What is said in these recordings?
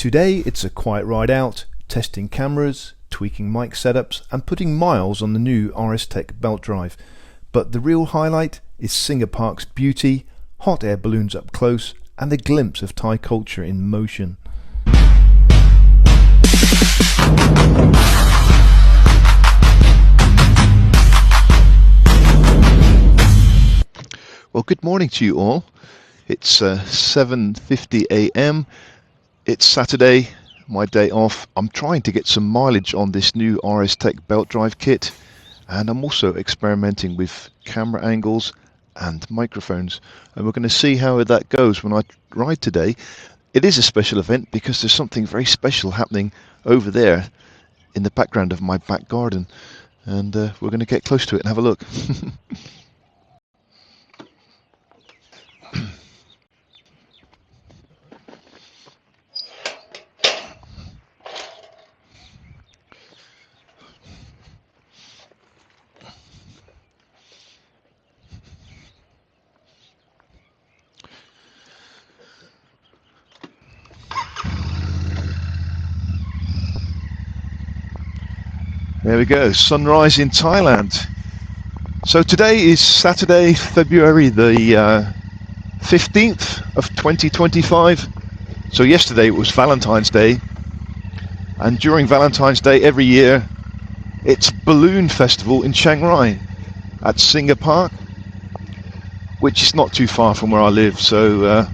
Today it's a quiet ride out, testing cameras, tweaking mic setups and putting miles on the new RS Tech belt drive. But the real highlight is Singha Park's beauty, hot air balloons up close and a glimpse of Thai culture in motion. Well, good morning to you all. It's 7:50 a.m. It's Saturday, my day off. I'm trying to get some mileage on this new RS Tech belt drive kit, and I'm also experimenting with camera angles and microphones, and we're going to see how that goes when I ride today. It is a special event because there's something very special happening over there in the background of my back garden, and we're going to get close to it and have a look. There we go, sunrise in Thailand. So today is Saturday, February the 15th of 2025. So yesterday it was Valentine's Day, and during Valentine's Day every year it's Balloon Festival in Chiang Rai at Singha Park, which is not too far from where I live. So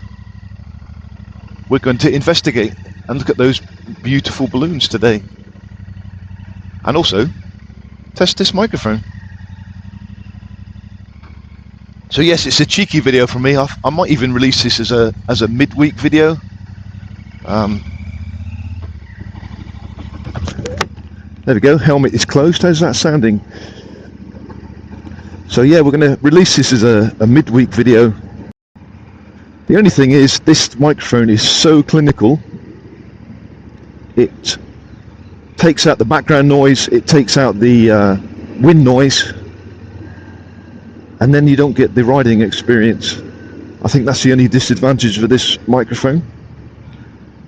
we're going to investigate and look at those beautiful balloons today. And also test this microphone. So yes, it's a cheeky video from me. I might even release this as a midweek video. There we go, helmet is closed. How's that sounding? So yeah, we're going to release this as a midweek video. The only thing is, this microphone is so clinical. It takes out the background noise, it takes out the wind noise, and then you don't get the riding experience. I think that's the only disadvantage of this microphone,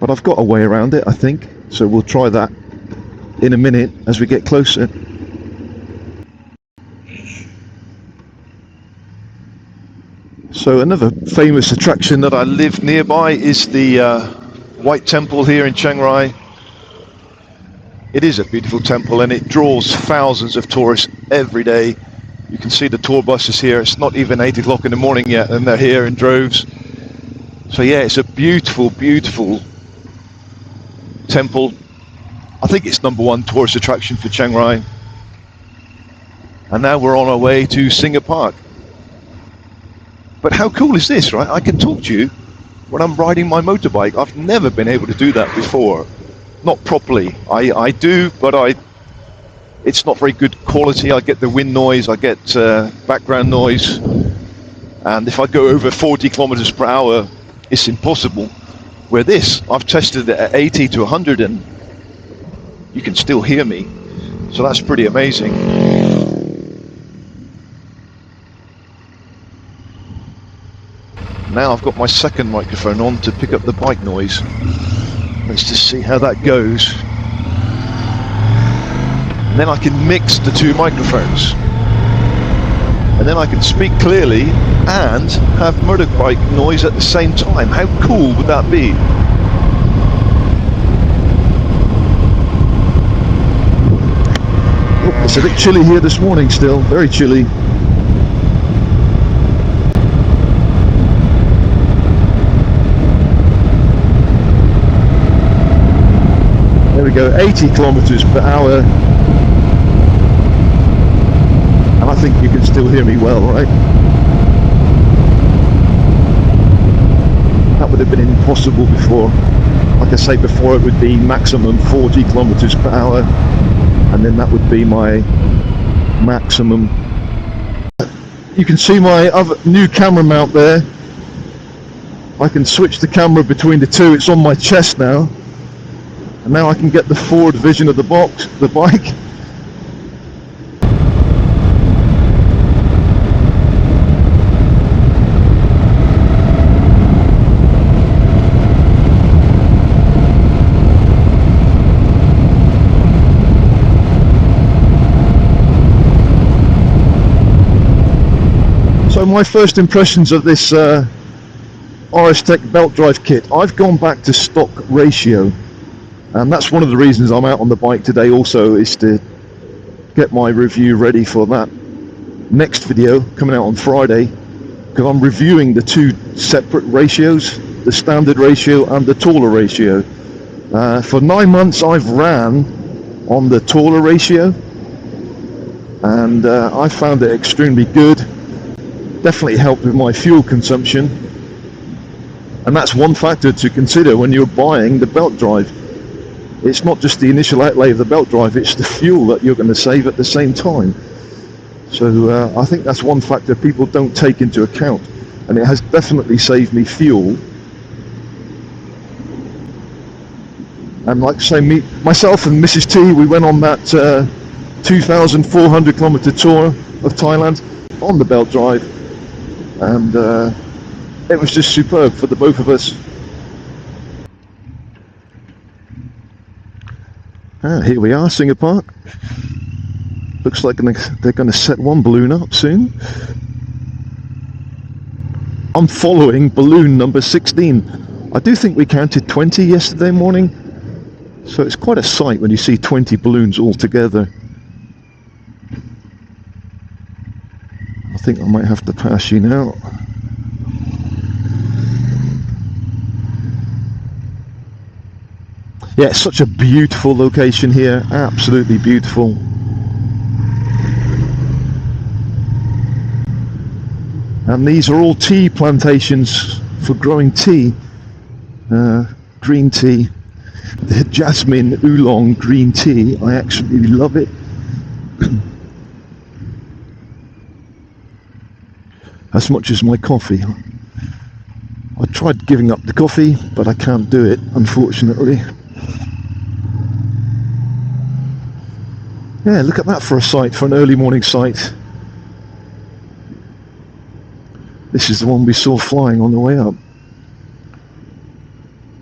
but I've got a way around it, I think, so we'll try that in a minute as we get closer. So another famous attraction that I live nearby is the White Temple here in Chiang Rai. It is a beautiful temple and it draws thousands of tourists every day. You can see the tour buses here. It's not even 8 o'clock in the morning yet and they're here in droves. So yeah, it's a beautiful, beautiful temple. I think it's #1 tourist attraction for Chiang Rai. And now we're on our way to Singha Park. But how cool is this, right? I can talk to you when I'm riding my motorbike. I've never been able to do that before. Not properly. I do, but it's not very good quality. I get the wind noise, I get background noise, and if I go over 40 kilometers per hour, it's impossible. Where this, I've tested it at 80 to 100 and you can still hear me. So that's pretty amazing. Now I've got my second microphone on to pick up the bike noise. Let's just see how that goes. And then I can mix the two microphones. And then I can speak clearly and have motorbike noise at the same time. How cool would that be? Oh, it's a bit chilly here this morning still, very chilly. There we go, 80 kilometers per hour. And I think you can still hear me well, right? That would have been impossible before. Like I say before, it would be maximum 40 kilometers per hour. And then that would be my maximum. You can see my other new camera mount there. I can switch the camera between the two. It's on my chest now. And now I can get the forward vision of the bike. my first impressions of this RS Tech belt drive kit. I've gone back to stock ratio, and that's one of the reasons I'm out on the bike today also, is to get my review ready for that next video coming out on Friday, because I'm reviewing the two separate ratios, the standard ratio and the taller ratio. For 9 months I've ran on the taller ratio, and I found it extremely good. Definitely helped with my fuel consumption, and that's one factor to consider when you're buying the belt drive. It's not just the initial outlay of the belt drive, it's the fuel that you're going to save at the same time. So I think that's one factor people don't take into account, and it has definitely saved me fuel. And like I say, myself and Mrs. T, we went on that 2,400 kilometer tour of Thailand on the belt drive, and it was just superb for the both of us. Here we are, Singha Park. Looks like they're going to set one balloon up soon. I'm following balloon number 16. I do think we counted 20 yesterday morning, so it's quite a sight when you see 20 balloons all together. I think I might have to pass you now. Yeah, it's such a beautiful location here, absolutely beautiful. And these are all tea plantations for growing tea, green tea, the jasmine oolong green tea. I absolutely love it. As much as my coffee. I tried giving up the coffee, but I can't do it, unfortunately. Yeah, look at that for a sight, for an early morning sight. This is the one we saw flying on the way up.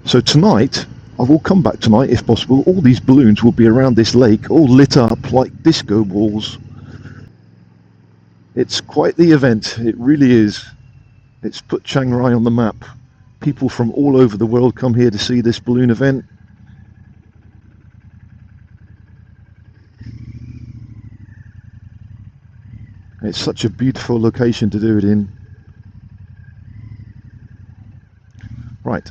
So tonight, I will come back tonight if possible. All these balloons will be around this lake, all lit up like disco balls. It's quite the event, it really is. It's put Chiang Rai on the map. People from all over the world come here to see this balloon event. It's such a beautiful location to do it in. Right,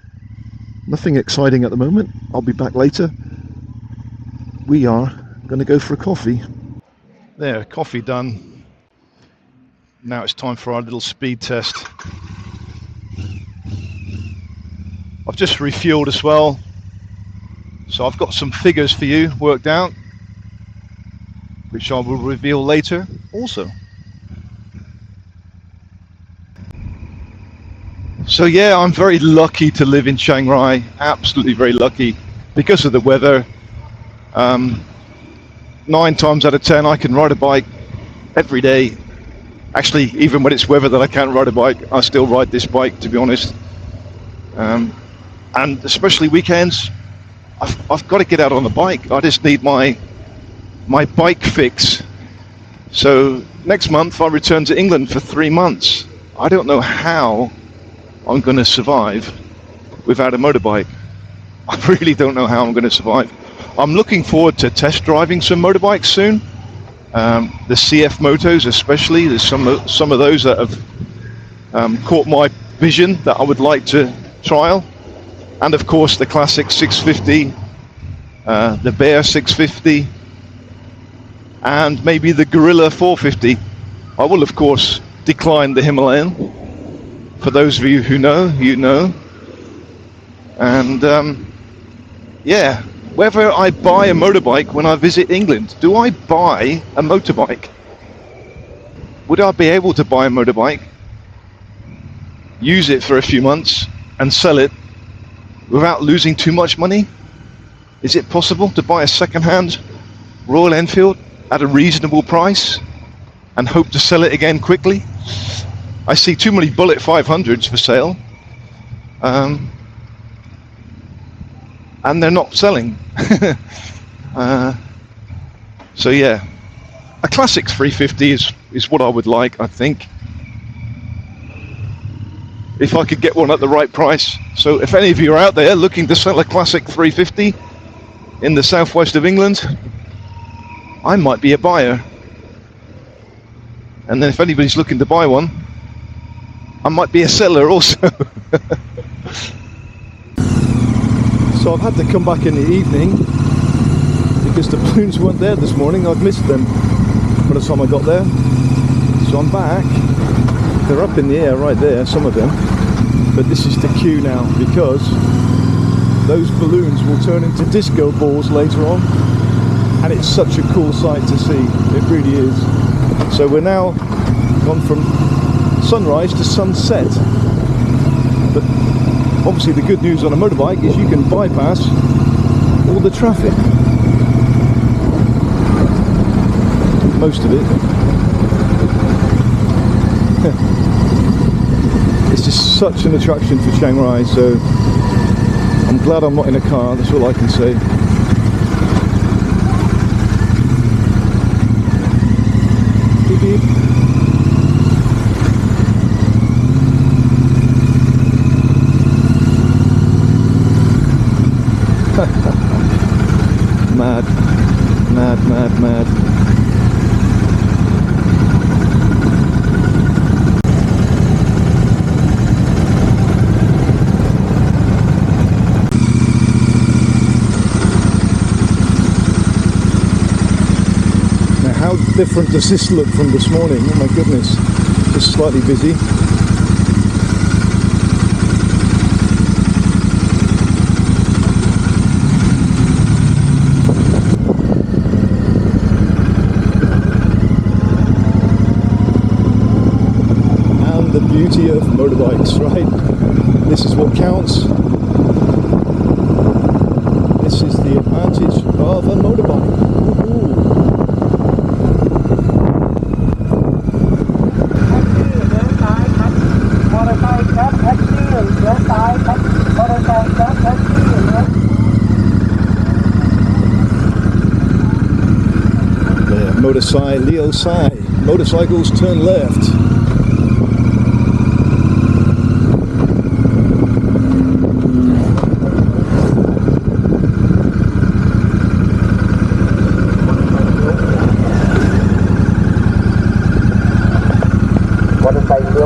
nothing exciting at the moment. I'll be back later. We are going to go for a coffee. There, coffee done. Now it's time for our little speed test. I've just refueled as well, so I've got some figures for you worked out, which I will reveal later also. So yeah, I'm very lucky to live in Chiang Rai, absolutely very lucky, because of the weather. 9 times out of 10 I can ride a bike every day. Actually, even when it's weather that I can't ride a bike, I still ride this bike, to be honest. And especially weekends, I've got to get out on the bike. I just need my bike fix. So next month I return to England for 3 months. I don't know how I'm going to survive without a motorbike. I really don't know how I'm going to survive. I'm looking forward to test driving some motorbikes soon. The CF Motos especially, there's some of those that have caught my vision that I would like to trial. And of course the classic 650, the Bear 650, and maybe the Gorilla 450. I will of course decline the Himalayan. For those of you who know, you know. And yeah, whether I buy a motorbike when I visit England, do I buy a motorbike? Would I be able to buy a motorbike, use it for a few months and sell it without losing too much money? Is it possible to buy a second-hand Royal Enfield at a reasonable price and hope to sell it again quickly? I see too many Bullet 500s for sale, and they're not selling. So yeah, a classic 350 is what I would like, I think. if I could get one at the right price. So if any of you are out there looking to sell a classic 350 in the southwest of England, I might be a buyer. And then if anybody's looking to buy one, I might be a seller also. So I've had to come back in the evening because the balloons weren't there this morning. I'd missed them by the time I got there. So I'm back. They're up in the air right there, some of them. But this is the cue now, because those balloons will turn into disco balls later on. And it's such a cool sight to see. It really is. So we're now gone from sunrise to sunset. But obviously the good news on a motorbike is you can bypass all the traffic. Most of it. It's just such an attraction for Chiang Rai, so I'm glad I'm not in a car, that's all I can say. Beep beep. Mad, mad, mad, mad. How different does this look from this morning? Oh my goodness, just slightly busy. And the beauty of motorbikes, right? This is what counts. This is the advantage of a motorbike. Ooh. Motorcycles turn left. Motorcycle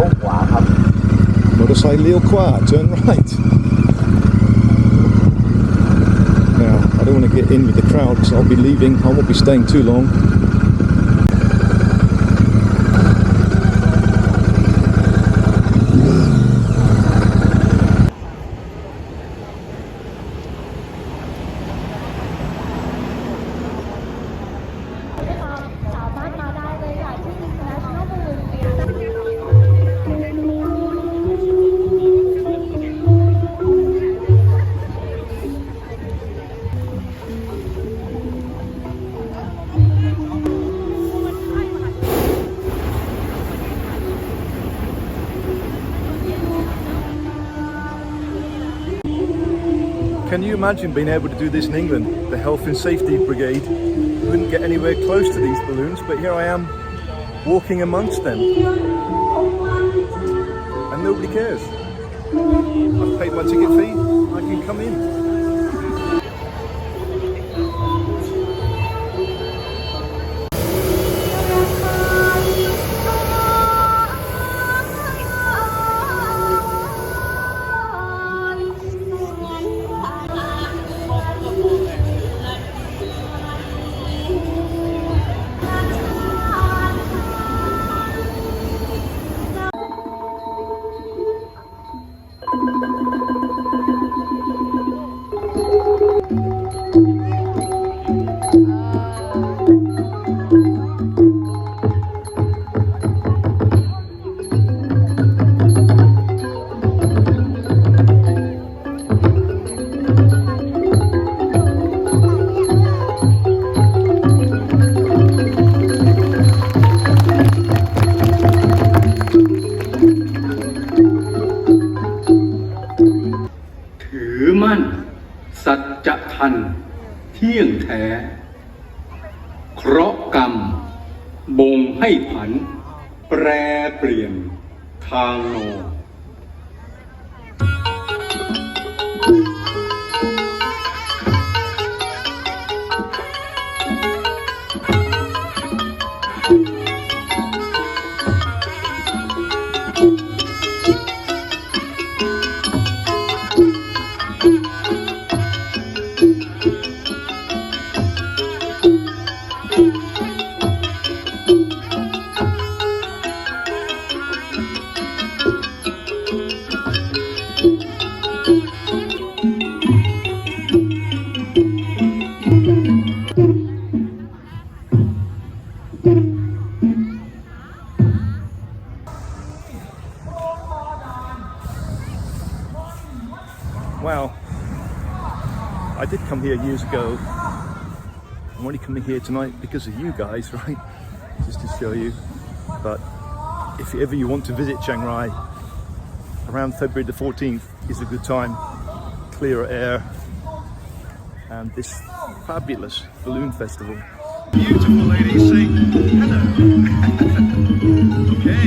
เลี้ยวขวา turn right. Now, I don't want to get in with the crowd because I'll be leaving. I won't be staying too long. Can you imagine being able to do this in England? The Health and Safety Brigade wouldn't get anywhere close to these balloons, but here I am walking amongst them. And nobody cares. I've paid my ticket fee, I can come in.มั่นสัจธรรมเที่ยงแท้เคราะห์กรรมบ่งให้ผันแปรเปลี่ยนทางโน did come here years ago. I'm only coming here tonight because of you guys, right? Just to show you. But if ever you want to visit Chiang Rai, around February the 14th is a good time. Clearer air and this fabulous balloon festival. Beautiful ladies, say hello. Okay.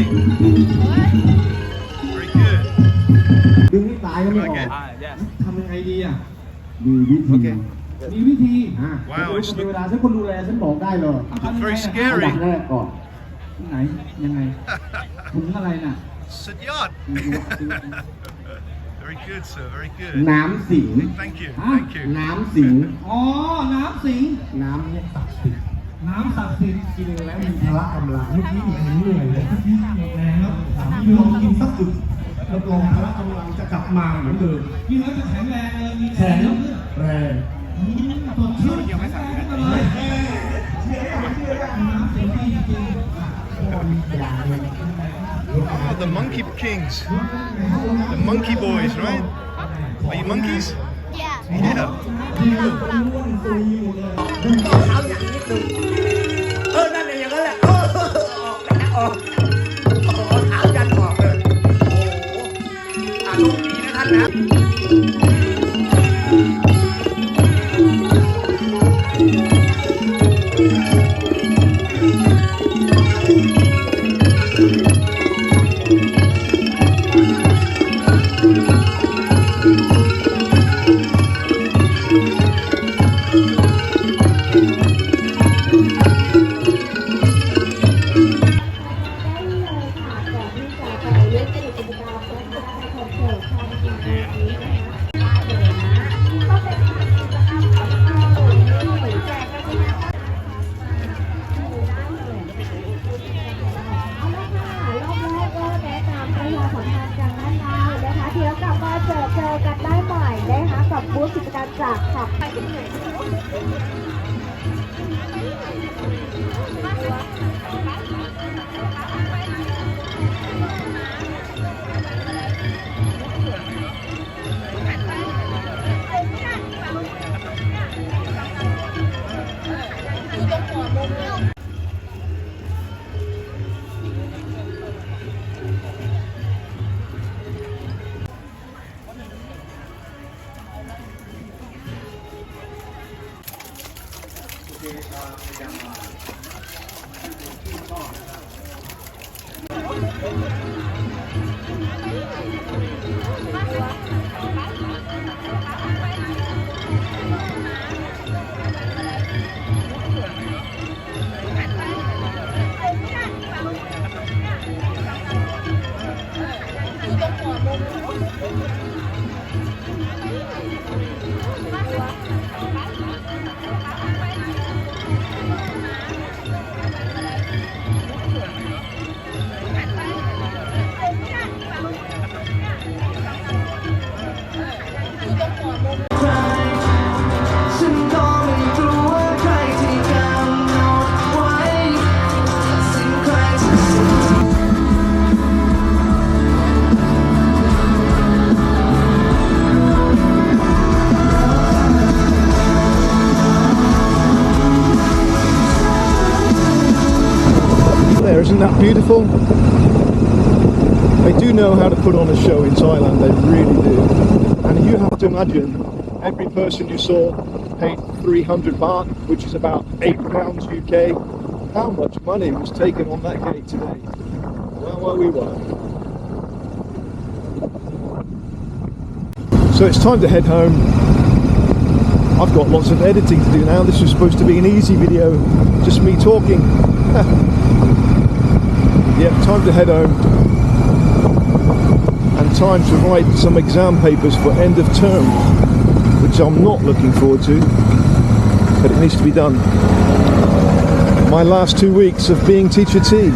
Very good. ดึงให้ตายก็ไม่ออกทำยังไงดีอ่ะมีวิธี มีวิธีเวลาฉันคนดูแลฉันบอกได้เลย Very scary. อันดับแรกก่อนไหนยังไงถุงอะไรน่ะ สุดยอด Very good, sir. Very good. น้ำสิง Thank you. น้ำสิงอ๋อน้ำสิงน้ำเนี่ยศักดิ์สิทธิ์น้ำศักดิ์สิทธิ์กินแล้วมีพละกำลังเมื่อกี้เหนื่อยเลยเมื่อกี้หมดแรงแล้วพี่ลองกินสักอึกรับรองพละกำลังจะกลับมาเหมือนเดิมกินแล้วจะแข็งแรงเลยมีแข็งแรงสดชื่นยังไม่สั่งกันเลยเชื่อน้ำสิงจริง Oh, the monkey kings. The monkey boys, right? Are you monkeys? Yeah. นั่นเองอย่างนั้นแหละออกถามกันออกเลยโอ้โหลูกนี้นะท่านนะ Isn't that beautiful? They do know how to put on a show in Thailand, they really do. And you have to imagine, every person you saw paid 300 baht, which is about £8 UK. How much money was taken on that gate today? Well, we were. So it's time to head home. I've got lots of editing to do now. This was supposed to be an easy video, just me talking. Yeah, time to head home and time to write some exam papers for end of term, which I'm not looking forward to, but it needs to be done. My last 2 weeks of being teacher T.